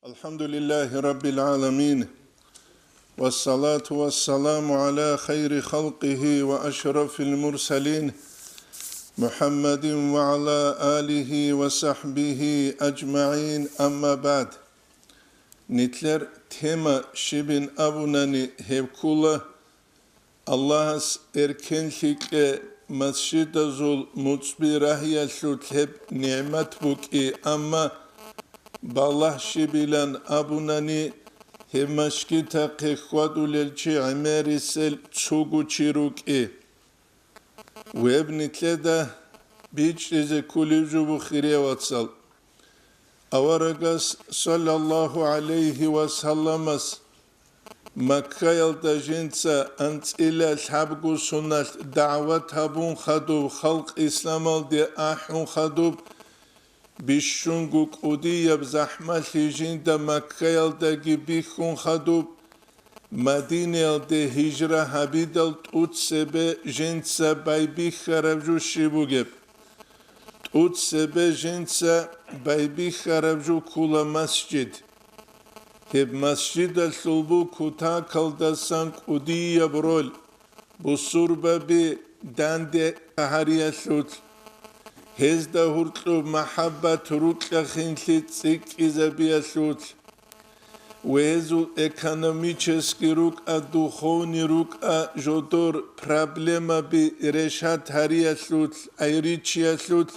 الحمد لله رب العالمين والصلاة والسلام على خير خلقه وأشرف المرسلين محمد وعلى آله وصحبه أجمعين أما بعد نتلر تيما شبين أبوناني هبكولا Allah'as erkenlikle masjid zul mutsbirahya şutleb nimet buki ama ballah şibilan abunani hemaşkita kehvadulelçi amerisel çuguçiruki webnitleda biçreze kulücü bu khirevatsal avaragas sallallahu aleyhi ve sallamas Makka'yalda jinsa antsila shabgu sunnat da'vat habun khadub khalq islamaldi ahun khadub bishunguk udiyab zahmali jinda Makka'yalda gibihun khadub Madina'yalda hicra habidal tutsebe jinsa baybih kharabju shibugeb tutsebe jinsa baybih kharabju kula masjid Hep masjid al-sulbu kuta kaldasan kudiya brol. Bu surbabi dande hariya sut. Hezda hurtlu mahabbat rutla khinli tsik izabiya sut. Wezul ekonomicheski ruka duhovni ruka jodor problema bi reshat hariya sut. Ayrichiya sut.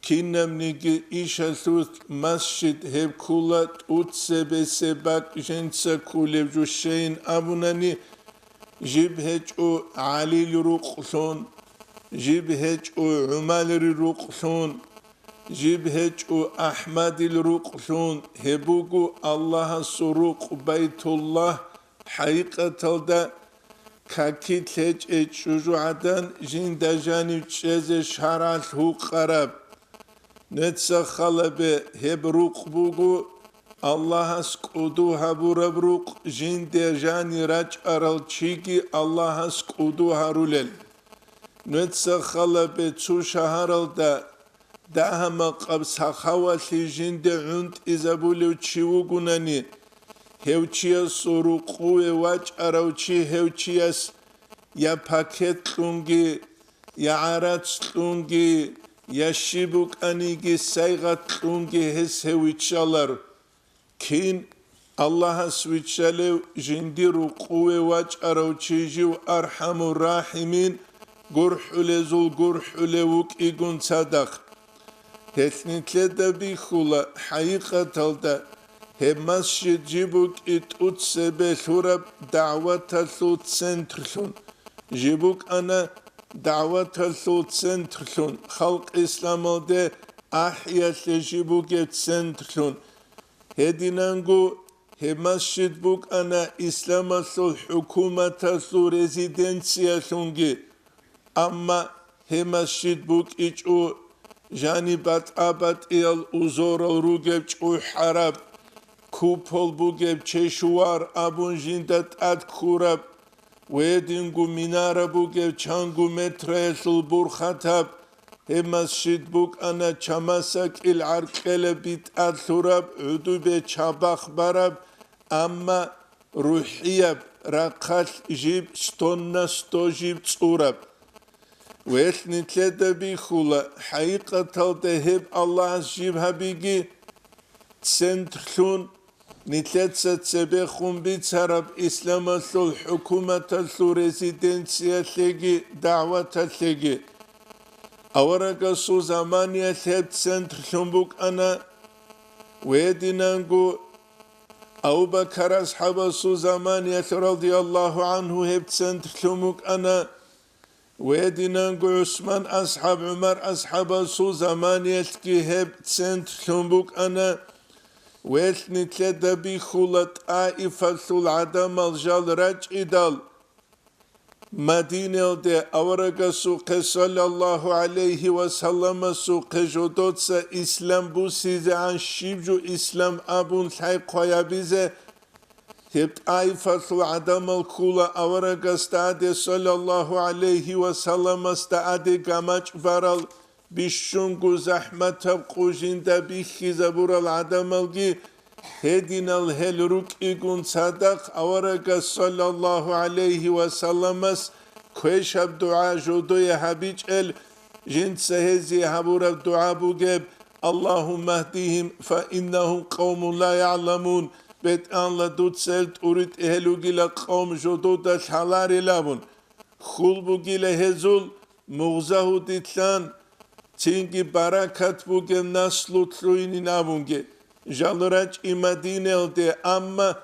Kinamnigi isha sut masjid hevkulat utsebe sebak jensa kulevju shein abunani jibhech o alil ruqsun jibhech o umalri ruqsun jibhech o ahmadil ruqsun hebugu Allah'a suruq baytullah haqiqatalda kakit hech echujuadan jindajani çeze şaral huqarab Netsa khalabe hebruq bugu Allah'as kudu haburabruq jinde jani raç aral çigi Allah'as kudu harulel Netsa khalabe tsu shaharal da dahama qab sakhawali jinde unt izabulev chiugunani hevchiyas suruqu vaç aravçi hevchiyas ya paket lungi ya arat lungi Yaşibuk anigi saygat lungi hesevitşalar kin Allah'a switşalev jindiru kuve vaç aravçijiv arhamur rahimin gurhule zul gurhule vuk igun sadak Hesnitle de bihula haqiqatalda hem masjid jibuk it utsebe surab da'vata sut centrsun jibuk ana دعوت الصوت سنترشون خلق إسلام ده أحيا شجبوك سنترشون هدينانغو همسجد بوك أنا إسلام الصوت حكومة الصوت ريزيدنسيا شونجي أما همسجد بوك إيجو جانبات أبات إيال أزور الروغب جو حرب كوبول بوغب چشوار أبون جندت أد كورب Wedingu minarabuge changu metresul burkhatab hemasjid buk ana chamasak il arkele bit athurab udube chabakh barab amma ruhiyab raqal jib stonna stojib tsurab Wethnitleda bikhula haqiqatal deheb Allah jib habigi centrun Nitletsa tsebe khumbi tsarab islamasul hukumatasul rezidensiya legi da'wata legi Awaraga su zamaniya leb centr lumbuk ana Wedinangu Abubakar ashaba su zamaniya radiyallahu anhu heb centr lumbuk ana Wedinangu Osman ashab Umar ashaba su zamaniya legi heb centr lumbuk ana Wethnitleda bikhulat aifasul adamal jal raj idal Madina'de avaraga suqe sallallahu aleyhi ve sellem suqe jodotsa İslam bu size an şibju İslam abun sayqoya bize hep aifasul adamal kula avaraga stade sallallahu aleyhi ve sellem stade gamaç varal Bishungu zahmata qujinda bihi zabural adamalgi هدينا الهلروك إيقون صدق أورغ صلى الله عليه وسلم كويش الدعاء جودو حبيج جنت سهزي حبور الدعاء بوجب اللهم اهديهم فإنهم قوم لا يعلمون بيت أن لدود سلت أريد إهلوغي قوم جودو دا حلار لابون خول بوغي لهزول مغزاهو ديتلان تينجي بركات بوغي نسلو تلويني نابونغي جالراج إمدينة دي أما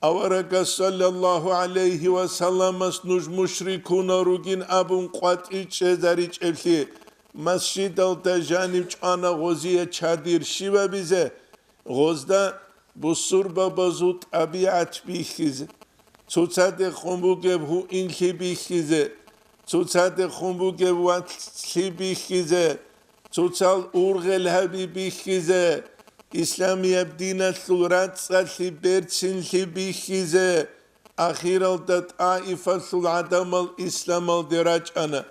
أورغ صلى الله عليه وسلم نوج مشركون روغين أبون قوات إيش زاريج إفلي مسجد الدجانب أنا غزية چادير شيبا بيزه غزدا بسور بابزوت أبيعت بيخيزه توتاد خنبوغب هو إنكي بيخيزه توتاد خنبوغب واتلي بيخيزه توتال أورغل هبي بيخيزه İslamiyye dine surat salli berçinli bihize ahiral taifatul adamal İslamal derac ana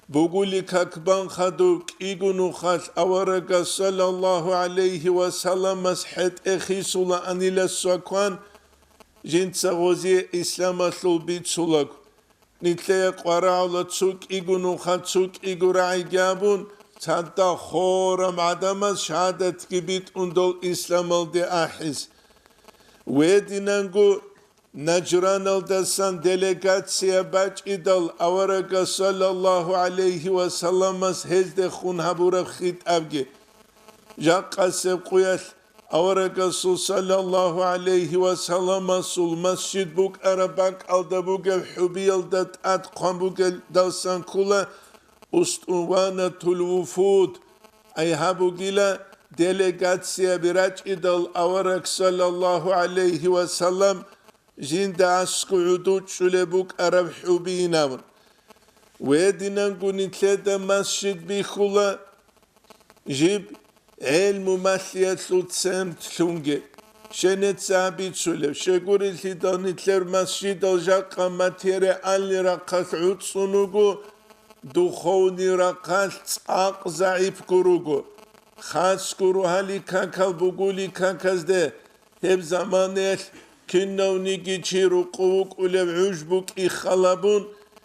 buguli kakban khaduk igunu khas awaraga sallallahu aleyhi ve sellem mashed ekhisula anila sakwan jintsa gozi İslama sul bitsulak nitleye qaraula tsuk igunu khatsuk igurai gabun Tanta khoram adamas shahadat gibit undol İslamal de ahiz. Wedinangu Najranal dasan delegatsiya baç idal avaraga sallallahu aleyhi ve sellemas hezde khun habura khit avge. Jaqasev quyas avaraga sallallahu aleyhi ve sellemas sul masjid buk arabak alda bugel hubiyal dat at qambugel dasan kula Ustuvanatul Wufud Ayhabu gila delegatsiya biraç idal avarak sallallahu aleyhi ve sellem jinda asku'udu çulebuk arab hubinavun ve gunitlede masjid bihula jib ilmu mahliyatlu tsemt tlunge şenet sabi çulev şeguril hidanitler masjid aljakka matere alli rakat sunugu دخوني رقص عق ضعيف كروغو خاص كرو هالي كاكال بقولي كاكاز ده هب زمانه كنو نيجي تشيرو قوك ولو عجبك إخلابون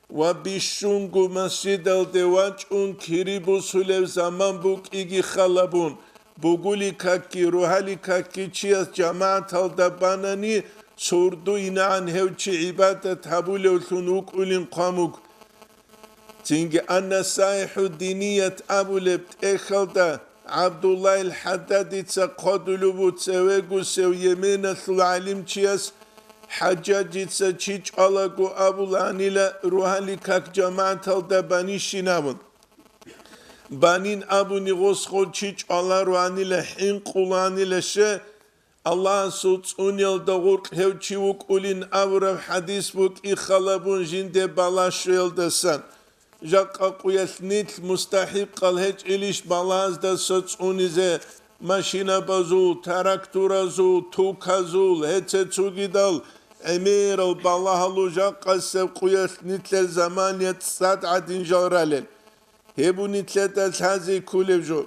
وبيشونغو مسجد الدواج اون كيريبو سولو زمان بوك إيجي خلابون بقولي كاكي روحالي كاكي تشياس جماعة الدباناني سوردو إنا عن هوتشي عبادة هبولو ثنوك أولين قاموك Çünkü anne sahihu diniyet abulebt ekhalda Abdullah el-Haddad itse kadulubu tsevegu sev yemenetul alim çiyas Haccac itse çiç alagu abulan ile ruhali kak cemaat alda bani şinavun Banin abu nigoskhol çiç ala ruhan ile hin kulan ile şe Allah'ın suç unyal dağurk hevçivuk ulin avrav hadis buk ikhalabun jinde balaşıyal desan Jaqqa quyasnit mustahip qal heç iliş balaz da soç unize maşina bazul traktorazul tukazul hece çugidal emir al balahalu jaqqa sev quyasnitler zamaniyet sad'atin jaralel hebu nitletel hazi kulevjo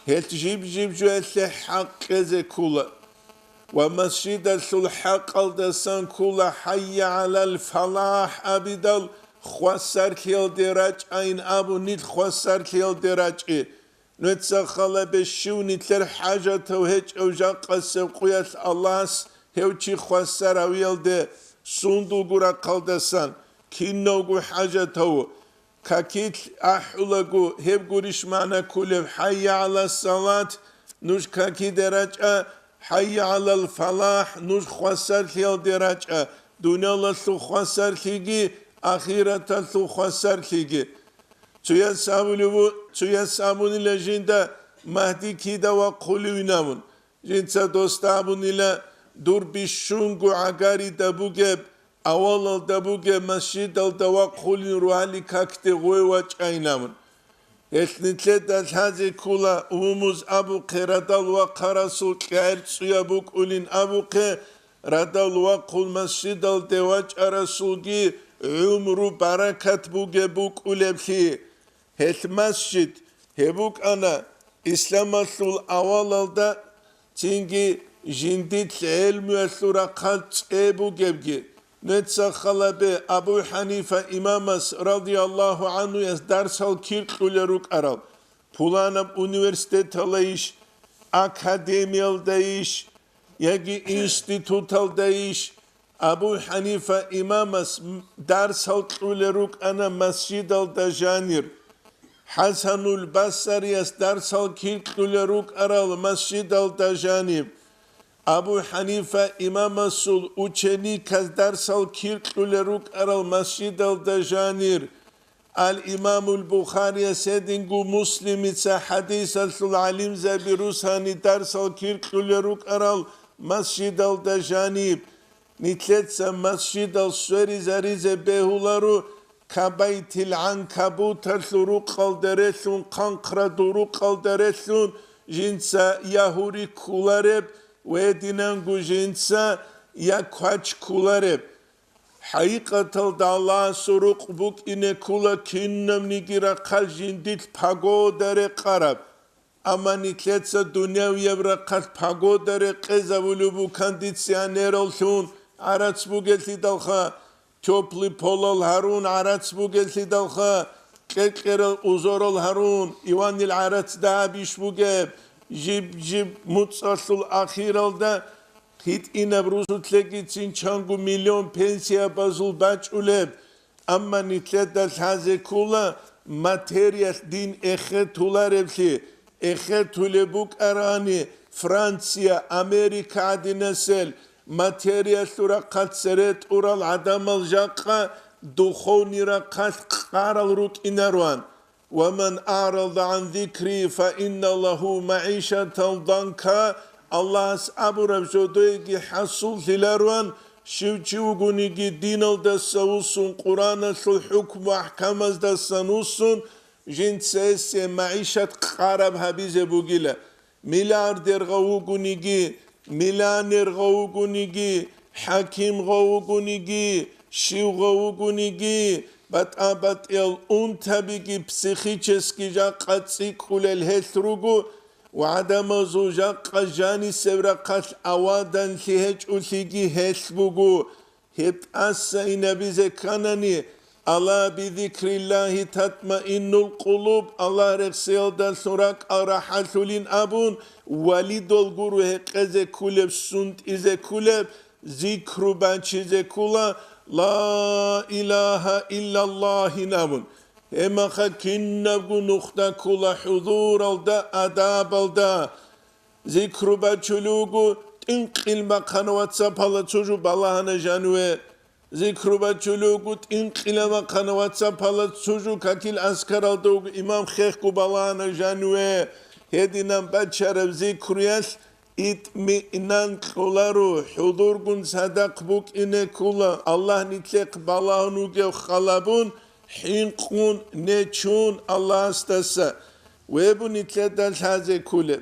het jibjo etle haqqeze kula ve mescid sul haqqal da san kula hayya alal falah abidal خواسر کیل درج این ابو نیت خواسر کیل درج نتسا خلا بشو نیتلر حاجت و هیچ اوجا قسم قویت الله هیو چی خواسر اویل ده سوندو گورا قلدسان کینو گو حاجت و کاکیت احولگو هیو گوریش معنا کولف حی علی الصلاة نوش کاکی درج حی علی الفلاح نوش خواسر کیل درج دنیا لسو خواسر کیگی Ahirete su khasar kigi. Çuya sabun ile jinda mahdi kida ve kulünamun. Jinsa dostabun ile dur bişungu agari da bugeb aval da bugeb masjid al da ve kulün ruhali kakte goyvaç aynamun. Etnitle da hazi kula umuz abu qiradal ve karasul kâr suya buk ulin abu qe radal ve kul masjid al devaç arasulgi Umru barakat buge buk ulebhi het masjid hebuk ana İslamasul avalda çünkü جندت علم يثورا قلت ابو جبجي نتسخلبه ابو حنيفه امامس رضي الله عنه يدرس الكيرك لروك ارال Pulanam üniversitetalaiş, akademiyaldaiş, yagi institutaldaiş, Abu Hanife imamas ders halküleruk ana masjidal dajanir. Hasanul Basriyas ders halküleruk aral masjidal dajanir. Abu Hanife imamasul učeni kaz ders halküleruk aral masjidal dajanir. Al-İmamul Bukhari'ye sedingu muslimitsa hadisatul alim zabirusani dersal kirküleruk aral masjidal dajanib nitletsa masjidal suri zarize behularu kabaytil ankabutarlu kalderethun kankra duru kalderethun jinsa yahuri kulareb ve dinangu jinsa yakhaç kulareb Haqiqatal da Allah suruq buk ine kula kinnam nigira qaljindit pagodare qarab amanitletsa dunyav yevra qat pagodare qezavulu bu konditsioner olsun araç bu gelti dalha topli polal harun araç bu gelti dalha qeqerel uzorol harun ivanil araç da biş bu geb jib mutsasul akhiralda Hit inabrusutleg için çangu milyon pensiya bazul baçuleb amma nitledal haze kula materyal din ehetularevli ehetulebuk arani Fransiya Amerika adinasel materyal tura katseret ural adamal jakka duhovnira kat qaral ruk inarwan وَمَنْ أَعْرَضَ عَنْ ذِكْرِي فَإِنَّ لَهُ مَعِيشَةً ضَنْكَ Allah's aburabjodoygi hasul hilarwan şivçivgunigi dinalda savulsun Kur'an'a sul hukmu ahkamazda sanusun jinsese maişat qarab habize bugile milyarder gavugunigi milaner gavugunigi hakim gavugunigi şiv gavugunigi bat el untabigi psihicheski jaqatsi kulel hethrugu وعدم زوجة قجاني سورقات أوادن لهج أثيجي هسبوغو هت أسين بذكانني الله بذكر الله تطمئن القلوب الله رسول دان سورك أراحة لين أبون وليد الغرو هكذا كلب سنت إذا كلب ذكر بانشي كلا لا إله إلا الله نابون Emaha kinnabgu nukta kula hudur alda adab alda zikruba çulugu tinqilma kanvatsa pala çocuğu balahana janue zikruba çulugu tinqilma kanvatsa pala çocuğu kakil askar alda imam khekku balahana janue hedinan bacharev zikruyas itminan kularu hudurgun sadak buk ine kula Allah nitlek balahanu gev khalabun Hinqun neçun Allah astasa ve bu nitledal haze kule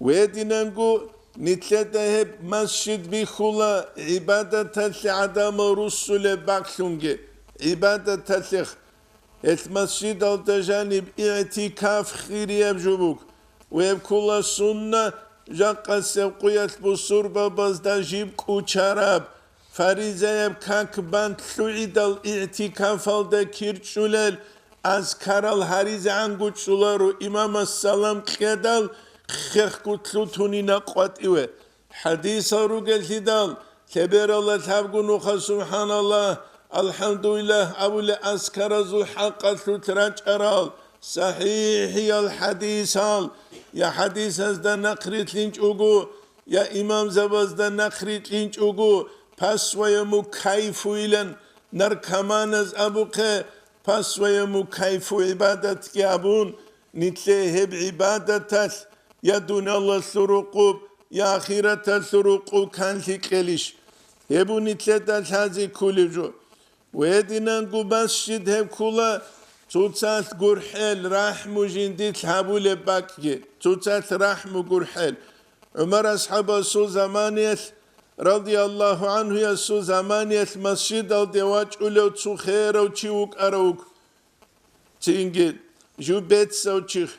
ve dinangu nitlede hep masjid bi khula ibadetel adama rusule baksunge ibadetel et masjid al tajanib i'tikaf khiriyab jubuk ve kula sunna jaqqa sevqiyat bu surba bazda jib kucharab Farizeyeb kakban tluidal i'tikafalda kirçulel azkaral harize anguçularu imam salam qedal khekutlutunina qatiwe hadis arugel hidal teberallah tabgunu subhanallah alhamdulillah abul askarazu haqqatu traçaral sahih al hadis al ya hadis azda naqrit linç ugu ya imam zabazda naqrit linç ugu Pasvaya mukayfu ilen narkamanaz abuke pasvaya mukayfu ibadet yabun nitle heb ibadetel ya dunallah suruqub ya ahiretel suruqub kanli keliş hebu nitle del hazi kulicu ve dinan gubasşid heb kula tutsat gurhel rahmu jindit habule bakki tutsat rahmu gurhel Ömer ashaba su zamaniyet radiyallahu anhu ya su zamaniyet masjid al devaç ulev tsu kherav çivuk aravuk. Çingi jubet savçık.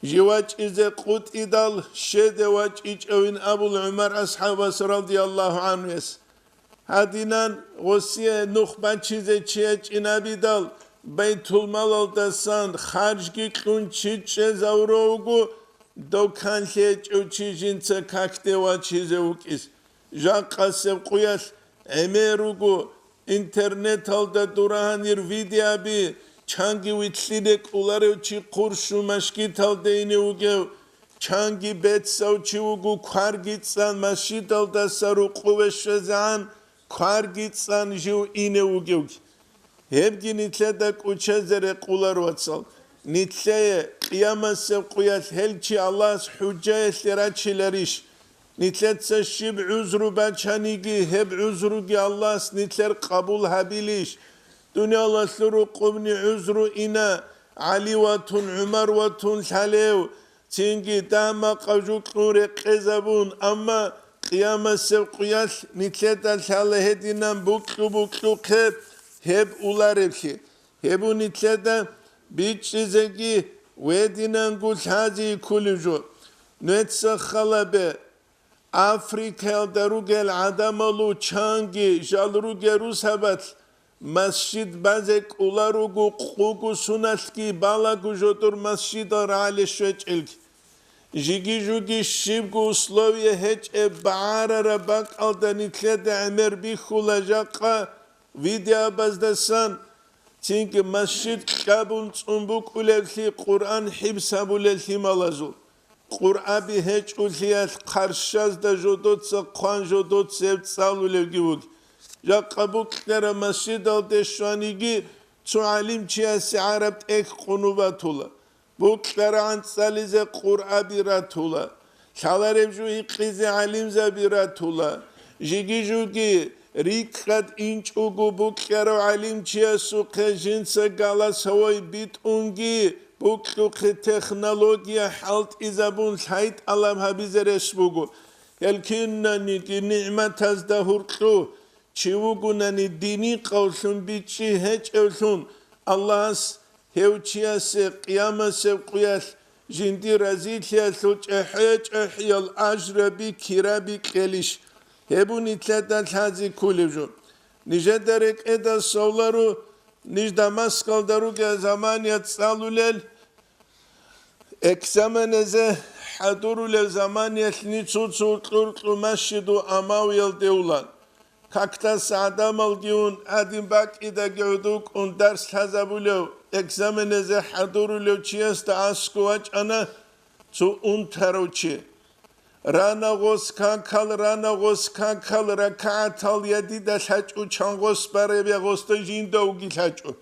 جواج إذا قط إدال شد واج إجوين أبو العمر أصحاب رضي الله عنه يس هادينان غسية نخبة چيزة چيج إنابي دال بيت المال الدسان خارج كون چيج زوروغو دو كان ليج او چيجين تكاكتي واجيزة وكيس جان قاسم قياس اميروغو انترنت الدا دورانير فيديا بي چانگي ويتليدك اولارو چي قرشو مشكي تالديني وگو چانگي بيتساو چي وگو كوارگيتسان مشي تالدا سارو قوشزان كوارگيتسان جو إينه وگو هبگي نتلدك وچزره قولارو اتسال نتلeye قيامة قياس هلچي الله حجة لراتشلريش نتلetse شب عذرو بچانيگي هب عذروگي الله نتلر قبول هبيليش دنيا الله سلرو قبني عذرو إنا علي واتون عمر واتون حليو تنگي داما قجوك نوري قزبون أما قيامة قياس نتلتا الحالة هدينا بوكلو قب هب أولاربشي هبو نتلتا بيتشيزكي ويدينان قول هذه كل جو نتسخلا أفريقيا دروجل عدملو چانگي جالروجل روسابت مسجد بازك أولاروجو قوجو سونالكي بالاجو جوتور مسجد رالي شوچلك جيجي جوجي شيبجو سلوية هج بعارة رباك ألدانيتلاد عمر بيخولا جاقا فيديا بازدسان تينك مسجد كابون تنبوك أولادي قرآن حبساب أولادي مالازو قرآن بهج أوليات قرشاز دا جودوت سقوان جودوت سيبت سال أولادي وك جا قبوك نرى مسجد الدشوانيجي تعليم چياسي عرب اك قنوباتولا بوك نرى عن ساليزة قرآن براتولا شالارب جو إقيزي عليم زبيراتولا جيجي جوجي ريكاد إنش أوغو بوكيرو علم چياسو قجنسا غالا سوي بيت أونجي بوكيو تكنولوجيا حالت إزابون سايت ألم هبيزة رسبوغو يلكينا نيكي نعمة تزدهور قلو چيوغو ناني ديني قوسون بيتشي هج أوسون الله هيو چياسي قيامة سبقياس جندي رزيل ياسو چحيج أحيال أجربي كرابي كليش هبو نتلتا تازي كوليجو نيجا درك ادا سولارو نيج دمسكال دروجا زمان يتسالولل اكزامنزه حضورو لزمان يتلني تسوطلو مشيدو اماويل ديولان كاكتاس عدام الجيون ادين باك ادا جودوك اون درس حزابولو اكزامنزه حضورو لو چيست اسكواج انا تو اون تروچي رانا غوس كانكال ركعتال يدي دلحجو چانغوس بربيا غوستا جيندوغي لحجو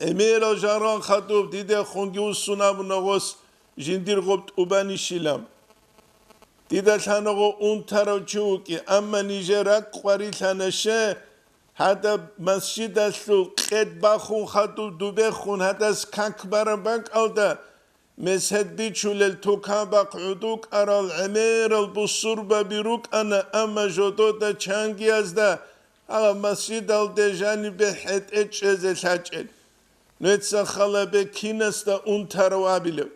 اميرا جاران خطوب ديده خونگيو سناب نغوس جيندير غبت اوباني شيلام ديده لحنغو اون تارو چوكي اما نيجيرك قواري لحنشه هذا مسجد اسلو قد باخون خطوب دوبه خون هذا سكاك برنبانك alda مشهد بيشول توكابق عدوك أرى العمير البصور ببيروك أنا أما جدود چانگي أزدا على مسجد الدجاني بحيث اتشز الحجل نتسخلا بكينس دا انترو عبلو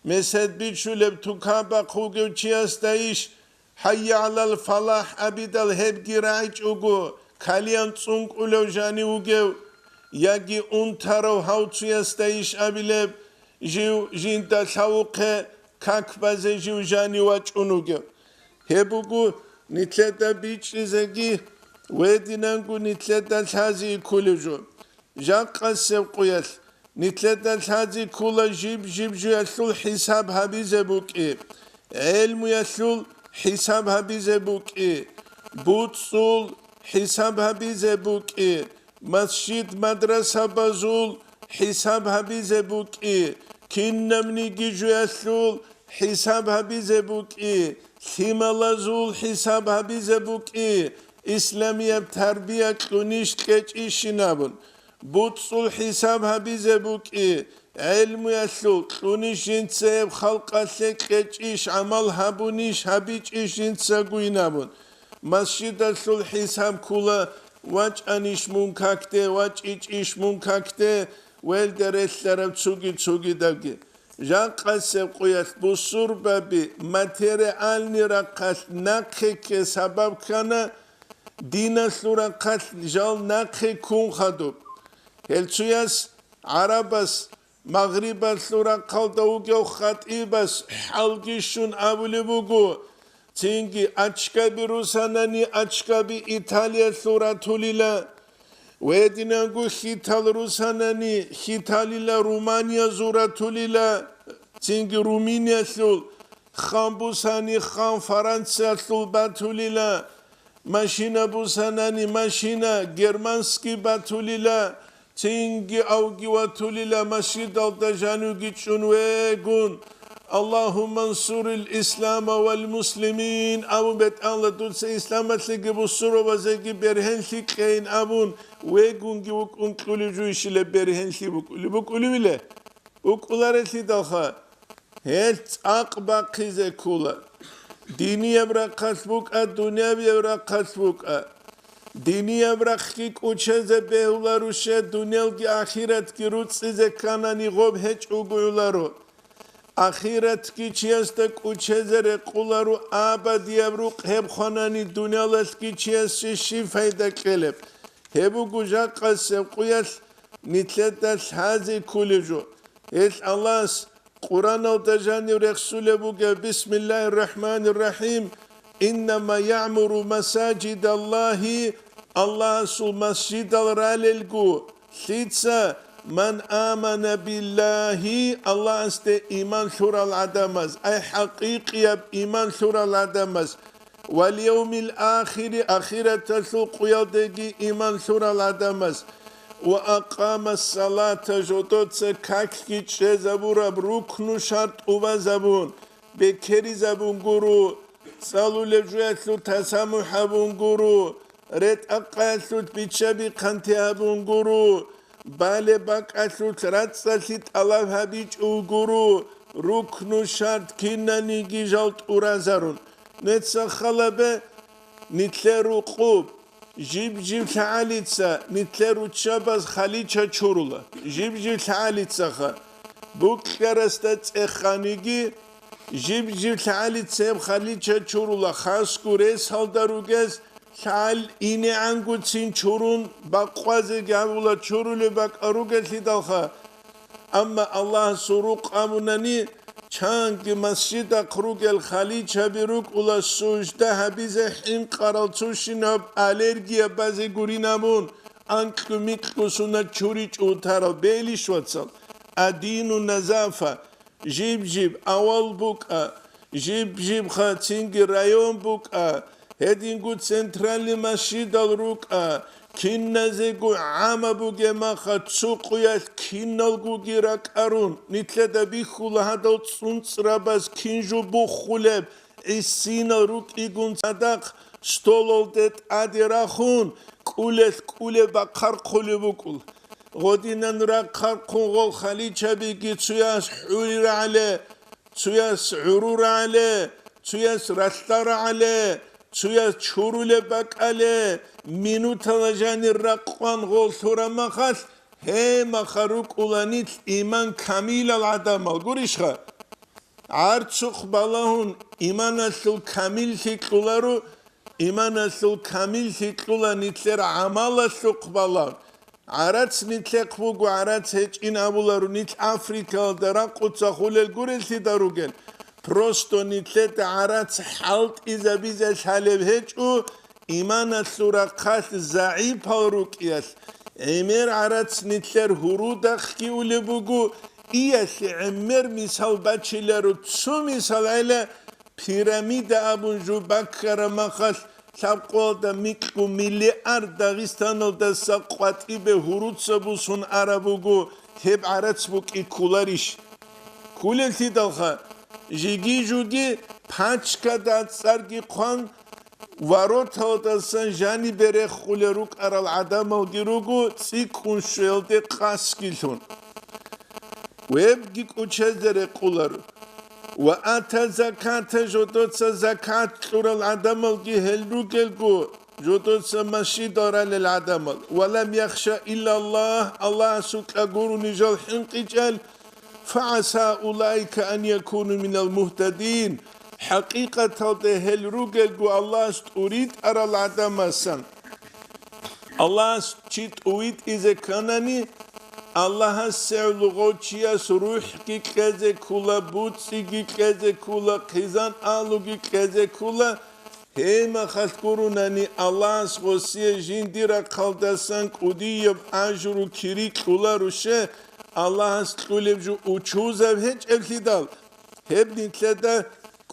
مشهد بيشول توكابق خوغو چياس دايش حي على الفلاح عبد الهبگي رايج اوغو كاليان تسونگ اولو جاني اوغو ياگي انترو هاو چياس دايش عبلو جيو جينتا ثاوقه كاكبازه جيو جاني واچونوگه هبوگو نتلتا بيچ زگي ودينانگو نتلتا ثازي كولجو جاقا سبقياس نتلتا ثازي كولا جيب جو يسول حساب هبيزه بوكي علم يسول حساب هبيزه بوكي بوتسول حساب هبيزه بوكي مسجد مدرسة بازول حساب هبيزه بوكي كنمني جيجو يسول حساب هبيزه بوكي ثيمالازول حساب هبيزه بوكي إسلامية تربية كلونيش كيش إشينابون بوتسول حساب هبيزه بوكي علم يسول كلونيش ينتسيب خلق أسيك كيش إش عمل هبونيش هبيش إش ينتساقوينابون مسجد السول حساب كولا واج أنيش منكاكته واج إش منكاكته والدرس لرب تسوغي داغي جاقسب قيت بصربة بماتيريالني رقص نقك سبب كان دينا رقص جال نقك كون خدوب هلتوياس عربس مغربا رقال دوغيو خطيبس حلقشون أولي بوغو تينجي أشكابي روساناني أشكابي إيطاليا توليلا ويدينانغو خيتال روساناني خيتاليلا رومانيا توليلا تينجي رومانيا ثول خان بوساني خان فرنسا ثول باتوليلا ماشينا بوساناني ماشينا جرمانسكي باتوليلا تينجي أوغي واتوليلا ماشيد الدجانو جيتشون ويغون اللهم انصر الإسلام والمسلمين أبو بيت الله دوتس إسلامت لغي بصورو وزيغي برهن لكين أبون ويغون جي وكون كولي جويشي لبرهن لبكولي بله وكولارت لدخا هيت أقبا قيزة كولا ديني يبرا قصبوك الدنيا يبرا قصبوك ديني يبرا خيك وچزة بهولاروشه دنيا الگي آخرت كي روت سيزة كاناني غوب هيچ اوغويولارو آخرت کی چیست کوچه‌زر قلارو آبادی ابرو هب خانانی دنیا لست کی چیست شیفای دکلب هبو گوجا قسم قیاس نیتلت دست هزی کلیجو ایش الله قرآن و تجانی رسول بوجا بسم الله الرحمن الرحیم إنما يعمر مساجد الله الله سو مسجد الراللگو سيتسا من آمن بالله الله است إيمان شور العدمز أي حقيقي إيمان شور العدمز واليوم الآخر آخرة سوق يدقي إيمان شور العدمز وأقام الصلاة جدود سكاكي زبورا بركن شرط وزبون بكري زبون گرو سالو لجويتلو تسامح بون گرو رت أقاسلو بيتشبي قنتي بون گرو بله باقاسلو تراتسالت الله هبيج اوگورو ركنو شرط كيناني جيجالت ورازارون نتسا خلبه نتلرو قوب جيب تعاليتسا نتلرو تشاباز خليچا چورولا جيب تعاليتسا خا بوكرستات اخانيگي جيب تعاليتسا خليچا چورولا خاص كوريس هالداروگز حال اینه انگو چین چورون باقوازه گاولا چورول باق اروگلی دالخا اما الله سروق امونانی چانگ مسجد قروگل خالی چبیروک اولا سوجده حبیزه حین قرال چوشین هب الرگیه بازه گورینمون انکو میکوسونا چوری چوتارا بیلیش واتسال ادین و نظافه جیب اول بوکا جیب خاتینگ رایون بوکا هدینگو سنترالی مسجد الروکا کین نزگو عام بوگه ما خد سوقیت کین نلگو گیرک ارون نیتله دبی خوله هدال سونس راباز کینجو بو خولب ایسین روک ایگون صدق ستولولدت ادی راخون کوله بقر قوله بکل غدینن را قرقون غل خالی چبی گی تویاس حوری علی تویاس عرور علی تویاس رستار علی سويا چورول بقاله مينوت لجاني رقوان غول ثورا مخاس هي مخروق اولانيت ايمان كامل العدم الغوريشخا عرچخ بالهون ايمان اسل كامل سيكلارو ايمان اسل كامل سيكلانيتلر عمل اسل بالان عراتس نيتلق بوغو عراتس هيچ ان ابولارو نيت افريكا درا قوتسا خولل غوريسي داروگن Просто нитлет عرات حالت إذا بيزا شالب هيجو إيمان السورة قاس زعيب هاروكياس عمر عرات نتلر هرودخ كيو لبوغو إياس عمر مثال باتشلر تسو مثال على بيراميد أبو جو بكر مخاس سابقوال دا ميكو مليار داغستان دا ساقواتي به هرود سبوسون عربوغو هب عرات بوك إكولاريش كولل تدالخا جيجي جوگي پاچكا دات سرگي قوان ورود هودسان جاني بره خولروك ارال عدم الگيروگو تسيكون شويلده قاسكيلون ويبگي كوچزره قولارو وآتا زكاة جودوتسا زكاة قرال عدم الگي هلروگلگو جودوتسا مشي دارا للعدم ولم يخشى إلا الله سوك أقولو نجال حنقي جال فعسى أولئك أن يكونوا من المهتدين حقيقة ده الرجل الله استوريد أرى العدم السن الله استشيت أويد إذا كانني الله سعلغوتشياس روح كذا كولا بوتسي كذا كولا خزان آلو كذا كولا هما خلقوروناني الله سغوسيه جنديرا قلدسان قديب آجرو كيري كولا روشه الله سقولب جو uçuza hiç evlidal hep nitlede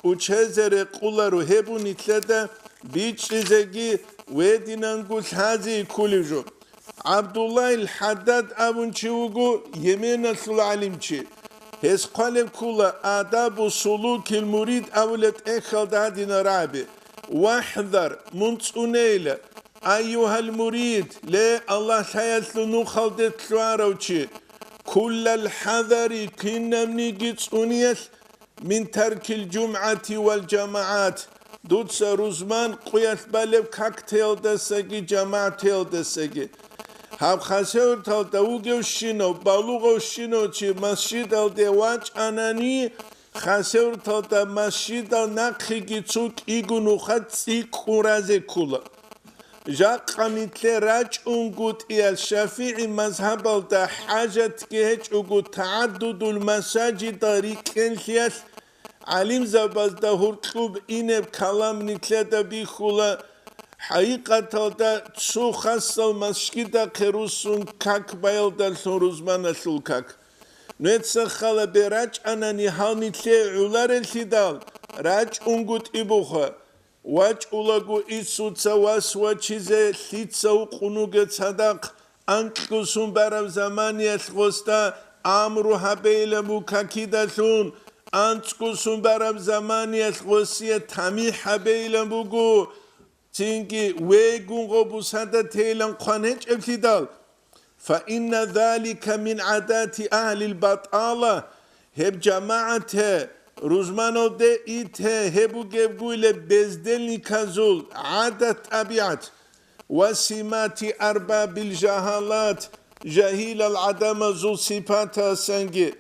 uçezere kulları hep nitlede biçizegi ve dinangul hazi kuliju Abdullah el-Haddad abun çivugu yemin sul alimçi hes qalem kula adabu sulukil murid avlet ekhal din rabi واحذر منصونيله أيها المريد لا الله سيسلنو خلدت شواروشي كل الحذر كنا منيجيت أنيس من ترك الجمعة والجماعات دوتس روزمان قياس بالب كاكتيل دسجي جماعتيل دسجي هاب خسر تال دوغو شينو بالوغو شينو چي مسجد الدواج أناني خسر تال دا مسجد النقخي تسوك إيغنو خد سيك خورازي كولا جاق قميتلي راج انقود إيا الشافعي مذهب دا حاجت كهج اقود تعدد المساجد ريكين ليس علم زباز دا هرقوب إنب كلام نتلي دا بيخولا حقيقة دا تسو خاصة المسجد قروسون كاك بايل دا الروزمان الكاك نتسخل براج أناني حال نتلي علار الهدال راج انقود إبوخا واج اولگو ایسوتسا واسوا چیزه لیتسا و قنوگه صدق انکسون برم زمانی اسخوستا امرو حبیل مکاکیدشون انکسون برم زمانی اسخوسیه تمی حبیل مگو تینگی ویگون غبوساده تیلن قانهج ابتدال فإن ذلك من عادات أهل البطالة هب جماعته روزمانو ده ایته هبو گبگویل بزدلنی کازول عادت طبیعت و سیماتی ارباب الجهالات جهيل العدم ذو صفات سنگي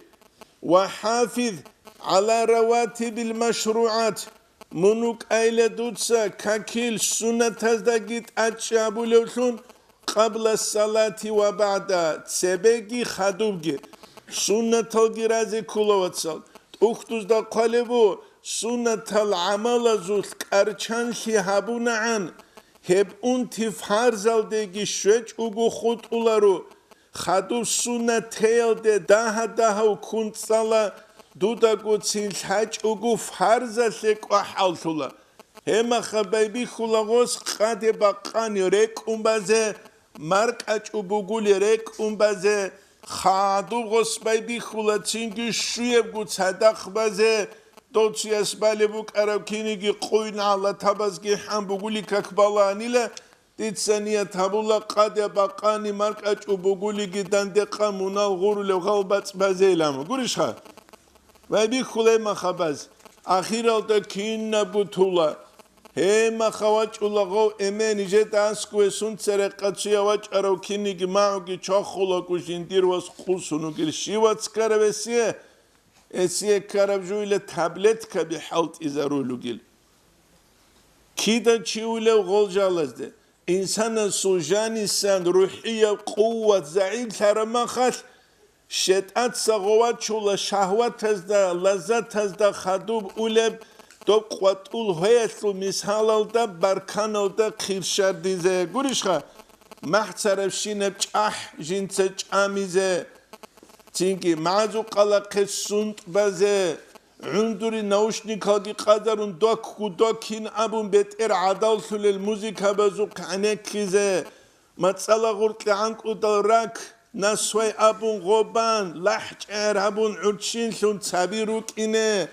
وحافظ على رواتب المشروعات منوك ايل دوتسا كاكيل سنة تزدقيت اتشابو لوشون قبل الصلاة وبعدها تسبيجي خدوبجي سنة تلقرازي كولواتسال اختوز دا قالبو سنة العمل زوز كارچانشي هابونا عن هب اون تفهارزال ديگي شوچ اگو خود اولارو خدو سنة تيل ده ده و كنتسالا دودا گو تسيل حاج اگو فهارزال لك وحالتولا هما خبايبي خلاغوز قاده باقاني ريك بازه مرك اچ ابوگولي ريك بازه خادو غصبای بی خلاتینگی شویب گو صدق بازه دوچی اسبالی بو کارابکینیگی قوین علا تبازگی هم بگولی ککبالانیله دید سنیه تابولا قاده باقانی مرک اچ و بگولیگی دندقا منال غورو غالبات بازه ایلامو گوریش خواه و بی خلای مخاباز اخیر alda کین نبو تولا هما خواج اولغو امنیجه دانسکو سون سرقچی واج اروکینیگی ماوگی چاخولا کوشیندیر واس خوسونو گل شیواتس کاربسیه اسیه کاربجویل تابلت کبی حالت ازارولو گل کیدا چیوله غولجالازده انسان سوجانی سند روحیه قوت زعیل ترمخش شدت سغوات چولا شهوت تزده لذت تزده خدوب اولب دو قوتول هیتلو مثالالدا برکانالدا خیرشردیزه گوریشخه محترف شینب چاه جنسه چامیزه چینگی معزو قلقه سند بازه عندوری نوشنیکاگی قدرون دوکین ابون بتر عدال سول الموزیکا بازو قعنه کیزه مطلا غرط لعنکو دل رک نسوی ابون غوبان لحجر ابون عرچین سون تبیروک اینه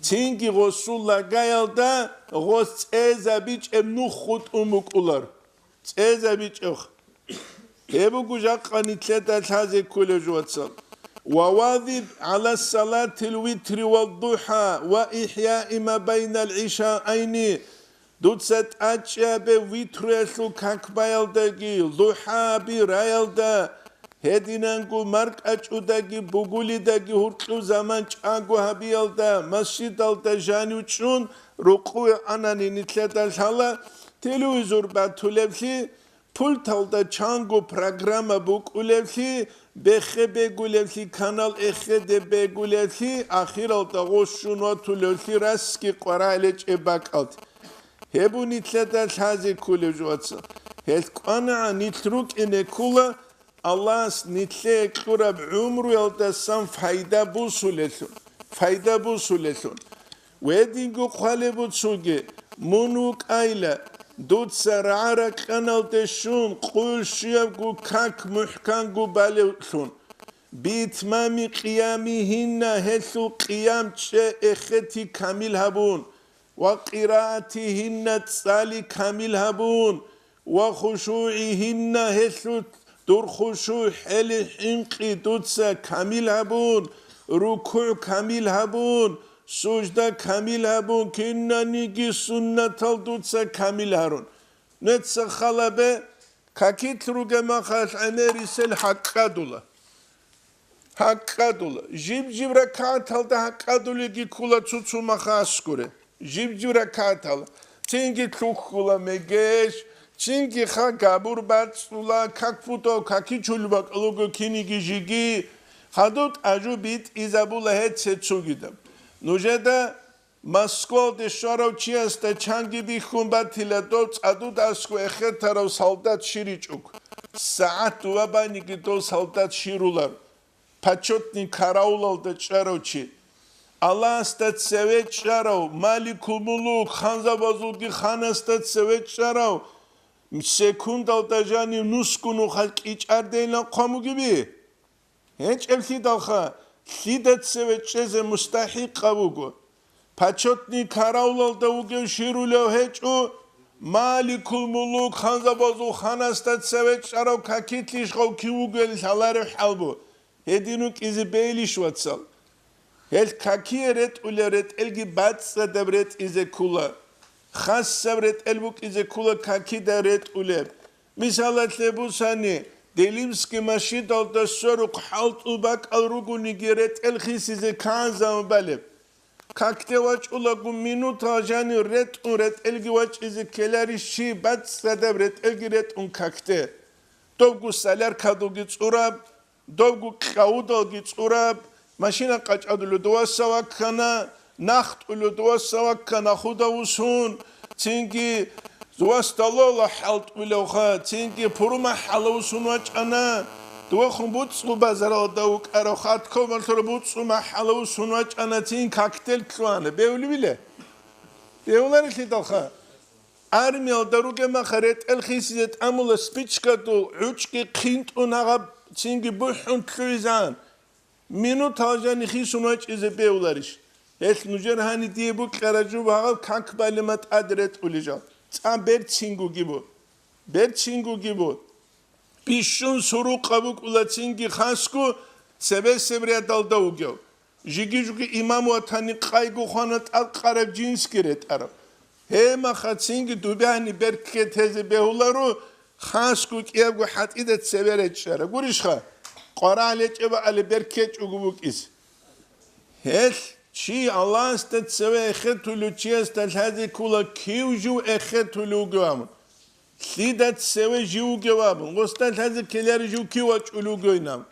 تینگی رسول گایلده غوز ازابیچ امنو خود اموکولار ازابیچ اخ هبو گوجاق قانیتله تازه کل جواتسال وواظب على الصلاة الوتر والضحى وإحياء ما بين العشاءين دوتسات أجاب ويتر يسلو كاك بايلدگي ضحى برايلده Hedinangu mark açudagi bugulidagi hurtlu zaman çangu habiyalda masjidalda januçun ruku anani nitleda hala televizor batulevli pultalda çangu programa bukulevli bexebe gulevli kanal exede begulevli ahiralda hoşşunu tulevli raski qoraleç ebakalt hebu nitleda hazi kulevjuatsa helkana nitruk enekula Allah's nitle kurab umru yaldasam fayda busulesun. Fayda busulesun. Wedingu khalebu tsuge munuk ayla dut sarara kanal deşun qul şiyagu kak muhkan gu balewsun. Bitmami qiyamihinna hesu qiyam çe ekheti kamil habun. Ve qiraatihinna tsali kamil habun. Ve khushu'ihinna hesu Durkhushu heli hinqi dutsa kamil habun, ruku kamil habun, sucda kamil habun, kinnanigi sunnatal dutsa kamil harun. Netsa khalabe kakit rugema khash amerisel haqqadula. Haqqadula. Jibjibra katalda haqqadula gi kula tsutsuma khaskure. Jibjibra katal. Tingi tukula megesh. Çünkü kabur batsula kakfuto kakiçulbak alugo kinigi jigi hadut aju bit izabula hetse çugidam. Nujeda Moskva de şarovçiyasta çangi bi khumbatila dots adut asku ekhetaro soldat şiriçuk. Saat vabani ki do soldat şirular. Paçotni karaulalda çarovçi. Allah stat sevet çarov malikul muluk khanzabazulgi khanastat sevet çarov. Sekundalda jani nuskunu halk içerdeyle kamu gibi. Hiç elki dalha hidet sevetçeze mustahik kavugu. Paçotni karavlalda uge şirulev hiç o malikul muluk hanzabazu hanastat sevetçarav kakitliş kav kivugel haları halbu. Hedinuk izi beyliş vatsal. Hel kakiyeret uleret elgi batsa devret ize kula. Khas sabret elbuk ize kula kaki daret uleb. Misalat lebu sani delimski maşid alda soruk halt ubak alrugu nigeret el khis ize kanzam baleb. Kakte vaç ulagu minuta jani ret uret elgi vaç ize kelari şi bat sadabret elgi ret un kakte. Dovgu salar kadu git urab, dovgu kaudal git urab, maşina kaç adulu dua savakana, naht ulu dua savakana huda usun, çünkü dua stalola halt ulevha, çünkü puruma halavsun vaçana, dua kumbutsu bazara davuk arahat komal turbutsu mahalavsun vaçana, çünkü kaktel klanı, beuli bile. Beular işi dalha. Armiya daruge makharet el khisidet amula spichkatu, uçki qint unagab, çünkü buhun tluizan. Minut hajani khisunaç ize beular iş. Es nujer hani diye bu karaju bağal kank balimat adret ulica. Tam ber çingu gibi. Ber çingu gibi. Pişun soru kabuk ula çingi khasku sebe sebre dalda ugyo. Jigi jugi imam vatani qaygu khanat al qarab cins kiret arab. He ma khatsingi dubani berke teze behularu khasku kiyabgu hatidet severet şara. Gurishkha. Qaraleç eba ali berkeç ugubuk is. Hel Çi Allah istet seve ekhetulu çi istet hadi kula kivju ekhetulu gavamın. Sidet seve jiu gavamın. Gostet hadi keleri jiu kivaç ulu goynam.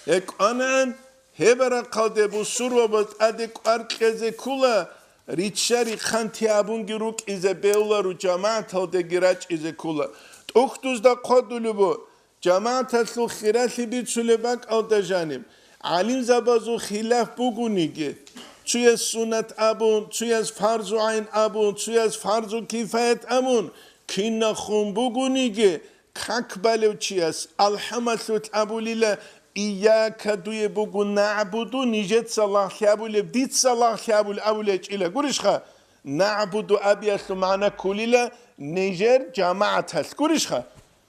Ek anan hebera kalde bu survabat adik arkeze kula riçeri khantiyabun giruk ize beularu cemaat halde giraç ize kula. Uhtuzda kodulu bu. Cemaat atlu khirasi bir sülebak alda janim. Alim zabazu khilaf bugunigi. Chuyas sunat abun, chuyas farzu ayn abun, chuyas farzu kifayet amun. Kinna khum bugunigi kakbalev chuyas. Alhamasut abulila İyyâke duye bugun na'budu nijet salah kâbulev. Dit salah kâbul avuleç ile. Gurişha. Na'budu abiyaslu ma'na kulila nijer cemaat has. Gurişha.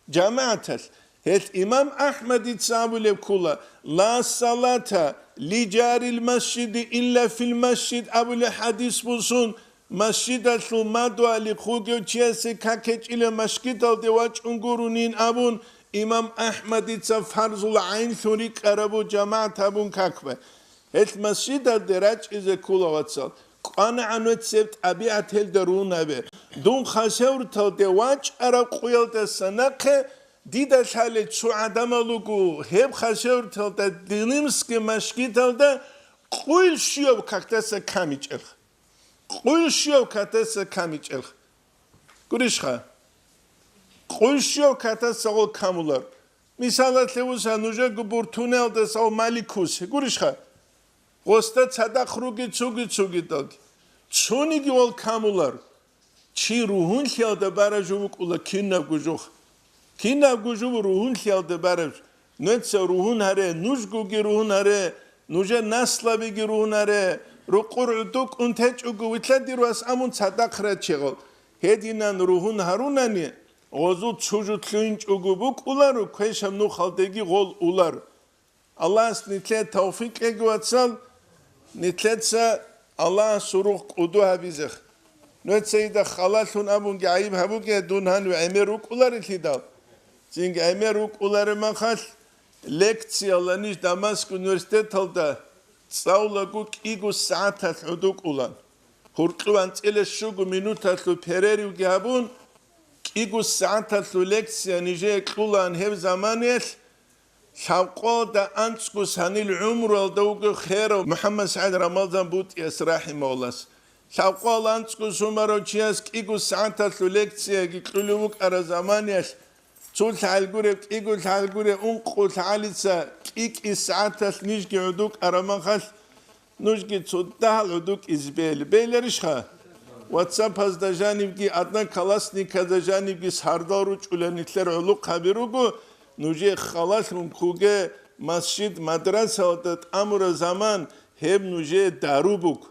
Cemaat has. Het İmam Ahmed İtsabulev kula. La salata li caril mescidi illa fil mescid abule hadis bulsun. Mescid aslu madu ali khugyo çiyasi kakeç ile mescid al devaç ungurunin abun. имам Аҳмадица фарзул айн лури қарабу ҷамаат ҳабун какбе ҳет масҷида дераҷ изе кулавацал ყვანა ანვეცებთ აბიათელ და რუნავე დუნ ხასევრთალ და ვაჭარა ყუილდა სანახე დიდა ხალე ჩუ ადამალუგუ ჰებ ხასევრთალ და დინიმსკი მაშკითალ და ყუილშიო ქაქტასა კამიჭელ ყუილშიო ქაქტასა კამიჭელ გურიშხა ყუილშიო ქაქტასა ოლ კამულარ მისალათლევუსა ნუჟე გუბურთუნელ და საო მალიქუს გურიშხა Qosta çadak rugi çugi dalgi. Çunigi ol kamular. Çi ruhun xiyalda barajuvuk ula kinnav gujuh. Kinnav gujuh ruhun xiyalda baraj. Netse ruhun hare, nujgugi ruhun hare, nuje naslavigi ruhun hare, ruqur uduk unteç ugu vitladir was amun çadak raçeğol. Hedinan ruhun harunani, ozu çujutlunç ugu buk ularu, kveşam nu khaldegi gol ular. Allah nitle tevfik egvatsal, نتلتسا الله سروق قدوها بيزخ نتسيدا خلاصون أبون جايب هبوك دون هن وعمروك أولار الهدال زين عمروك أولار ما خال لكتسي الله نيش دمشق universitet هلدا تصاولكوك إيجو ساعات الحدوك أولان هرقوان إلى شوق منوت هلو بيريريو جابون إيجو ساعات هلو لكتسي نيجي أولان هب زمانيل شاوقا أنسكوس هني العمر الدوق خير محمد سعد رمضان بوت يسرحي مولاس شاوقا أنسكوس عمرو تشياس كيكو ساعات الثلاثية كيقولوك أرى زمانيش تول تعالجوري كيكو تعالجوري أنقو تعاليسا كيك الساعات نيجي عدوك أرى مخال نيجي تصدها العدوك إزبيل بيلرشها واتساب هذا جانب كي أدنى كلاسني كذا جانب كي سهرداروج ولا نتلر علوق خبروكو نوجه خلاص خوگه مسجد مدرسه ات امر زمان هم نوجه داروبوک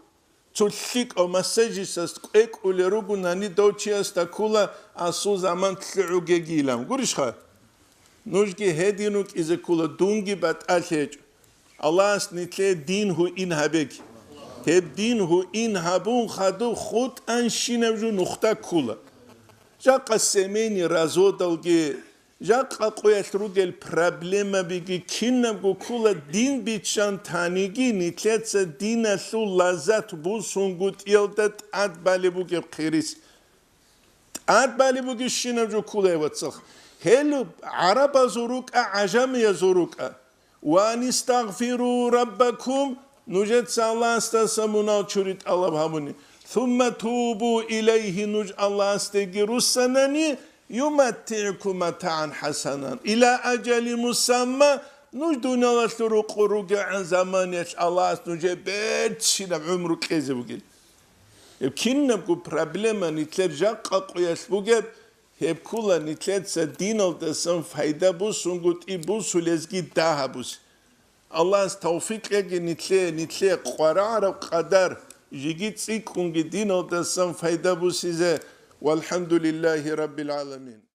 چولشیک او مساجی است اک اولروگو نانی دوچی است کولا اسو زمان تلعوگه گیلم گوریشخه نوجه هدینوک از کولا دونگی بات الهج الله است نیتله دین هو این هبک هب دین هو این هبون خدو خود انشینوجو نقطه کولا جا قسمینی رازو دلگی جاقا قويت روغل проблема биги киннам гукула дин бичан таниги нитлетса дина су лазат бу сунгут илдат ад балибуге қирис ад балибуге шинам жукула евацах хелу араба зурука ажамия зурука ва нистагфиру раббакум нужет саллах астасамунал чурит аллах хамуни thumma tubu ilayhi nuj Allah astagirussanani يمتعكم متاعا حسنا إلى أجل مسمى نجدون الله سروق رجع زمان يش الله نجبت شنو عمرك إذا بقول كنا بقول проблема نتلرجع قويس بقول هب كلا نتلت سدين الدسم فايدة بوس ونقول إبوس ولزجي ده بوس الله توفيق يجي نتلي قرار وقدر يجي تسيك ونقول دين الدسم فايدة بوس إذا والحمد لله رب العالمين